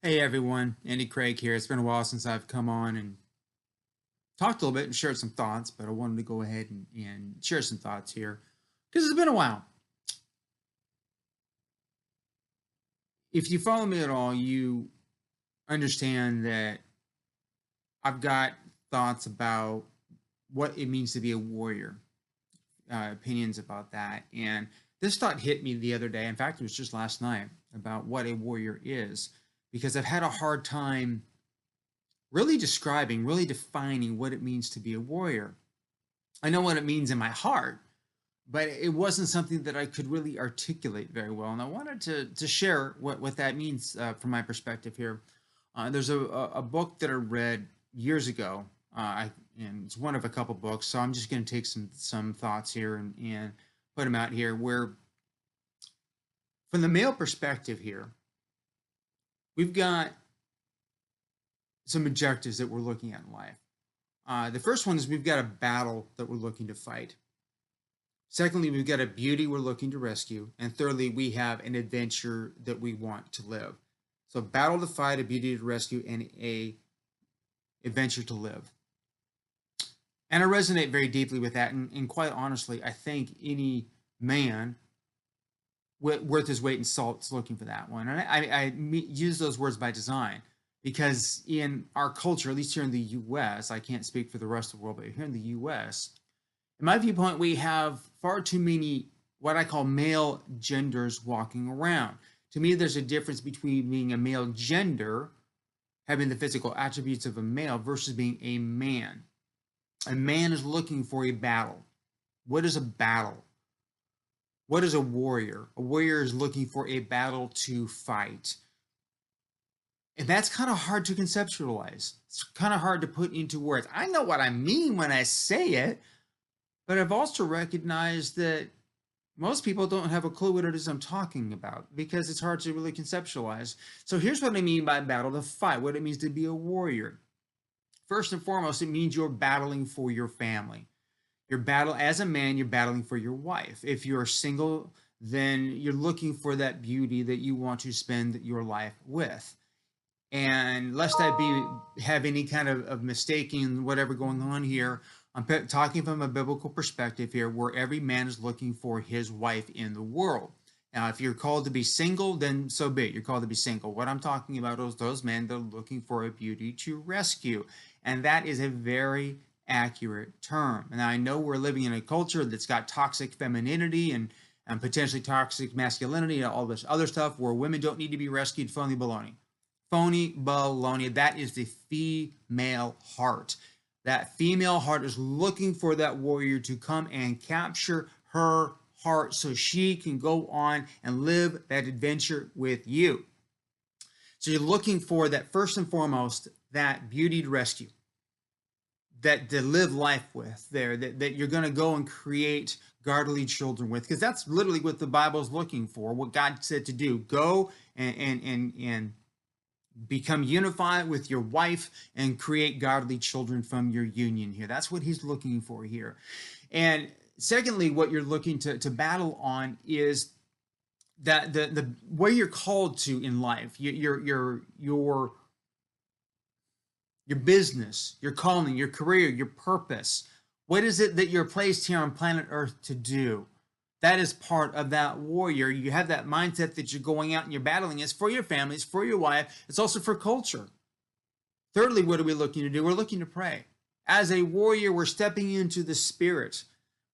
Hey everyone, Andy Craig here. It's been a while since I've come on and talked a little bit and shared some thoughts, but I wanted to go ahead and share some thoughts here because it's been a while. If you follow me at all, you understand that I've got thoughts about what it means to be a warrior, opinions about that. And this thought hit me the other day. In fact, it was just last night about what a warrior is because I've had a hard time really describing, really defining what it means to be a warrior. I know what it means in my heart, but it wasn't something that I could really articulate very well. And I wanted to share what that means from my perspective here. There's a book that I read years ago, and it's one of a couple books. So I'm just going to take some thoughts here and put them out here. Where, from the male perspective here, we've got some objectives that we're looking at in life. The first one is we've got a battle that we're looking to fight. Secondly, we've got a beauty we're looking to rescue. And thirdly, we have an adventure that we want to live. So battle to fight, a beauty to rescue, and a adventure to live. And I resonate very deeply with that. And quite honestly, I think any man worth his weight in salt is looking for that one. And I use those words by design because in our culture, at least here in the U.S., I can't speak for the rest of the world, but here in the U.S., in my viewpoint, we have far too many what I call male genders walking around. To me, there's a difference between being a male gender, having the physical attributes of a male, versus being a man. A man is looking for a battle. What is a battle? What is a warrior? A warrior is looking for a battle to fight. And that's kind of hard to conceptualize. It's kind of hard to put into words. I know what I mean when I say it, but I've also recognized that most people don't have a clue what it is I'm talking about because it's hard to really conceptualize. So here's what I mean by battle to fight, what it means to be a warrior. First and foremost, it means you're battling for your family. As a man, you're battling for your wife. If you're single, then you're looking for that beauty that you want to spend your life with. And lest I have any kind of mistaking whatever going on here, I'm talking from a biblical perspective here, where every man is looking for his wife in the world. Now, if you're called to be single, then so be it. You're called to be single. What I'm talking about is those men that are looking for a beauty to rescue. And that is a very accurate term. And I know we're living in a culture that's got toxic femininity and potentially toxic masculinity and all this other stuff where women don't need to be rescued. Phony baloney. Phony baloney. That is the female heart. That female heart is looking for that warrior to come and capture her heart so she can go on and live that adventure with you. So you're looking for that, first and foremost, that beauty to rescue, that to live life with there, that you're going to go and create godly children with, because that's literally what the Bible is looking for, what God said to do. Go and become unified with your wife and create godly children from your union here. That's what he's looking for here. And secondly, what you're looking to battle on is that the way you're called to in life, your business, your calling, your career, your purpose. What is it that you're placed here on planet Earth to do? That is part of that warrior. You have that mindset that you're going out and you're battling. It's for your families, for your wife. It's also for culture. Thirdly, what are we looking to do? We're looking to pray. As a warrior, we're stepping into the Spirit.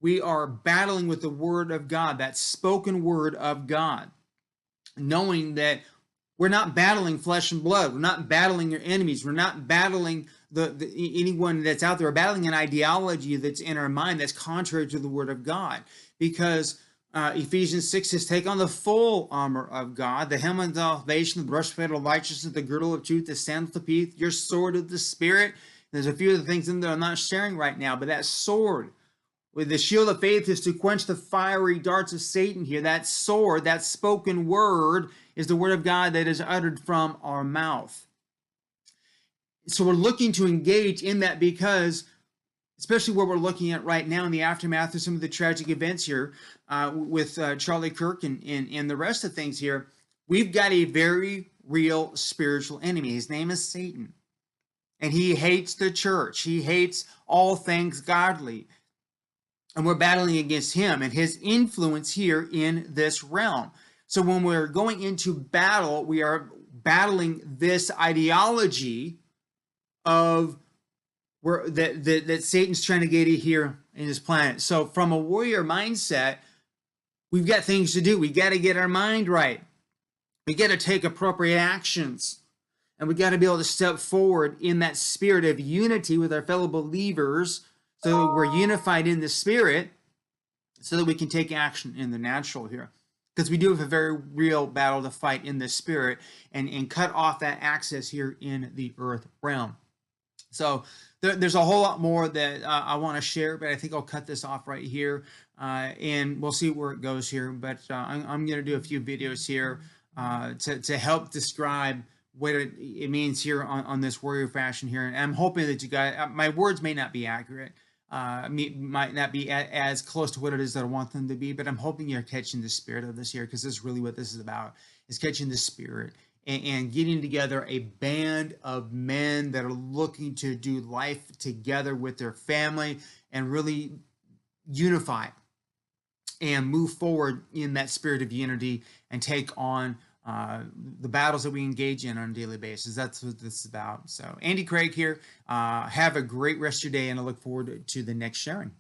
We are battling with the Word of God, that spoken Word of God, knowing that we're not battling flesh and blood. We're not battling your enemies. We're not battling anyone that's out there. We're battling an ideology that's in our mind that's contrary to the Word of God. Because Ephesians 6 says, take on the full armor of God, the helmet of salvation, the breastplate of righteousness, the girdle of truth, the sandals of peace, your sword of the Spirit. There's a few of the things in there I'm not sharing right now, but that sword with the shield of faith is to quench the fiery darts of Satan here. That sword, that spoken word, is the word of God that is uttered from our mouth. So we're looking to engage in that because, especially what we're looking at right now in the aftermath of some of the tragic events here with Charlie Kirk and the rest of things here, we've got a very real spiritual enemy. His name is Satan. And he hates the church. He hates all things godly. And we're battling against him and his influence here in this realm. So when we're going into battle, we are battling this ideology of that Satan's trying to get here in this planet. So from a warrior mindset, we've got things to do. We got to get our mind right. We got to take appropriate actions. And we got to be able to step forward in that spirit of unity with our fellow believers, so we're unified in the spirit, so that we can take action in the natural here. Because we do have a very real battle to fight in the spirit and cut off that access here in the earth realm. So there's a whole lot more that I want to share, but I think I'll cut this off right here, and we'll see where it goes here. But I'm going to do a few videos here to help describe what it means here on this warrior fashion here. And I'm hoping that you guys, my words may not be accurate, might not be as close to what it is that I want them to be, but I'm hoping you're catching the spirit of this here, because this is really what this is about, is catching the spirit and getting together a band of men that are looking to do life together with their family and really unify and move forward in that spirit of unity and take on the battles that we engage in on a daily basis. That's what this is about. So Andy Craig here. Have a great rest of your day, and I look forward to the next sharing.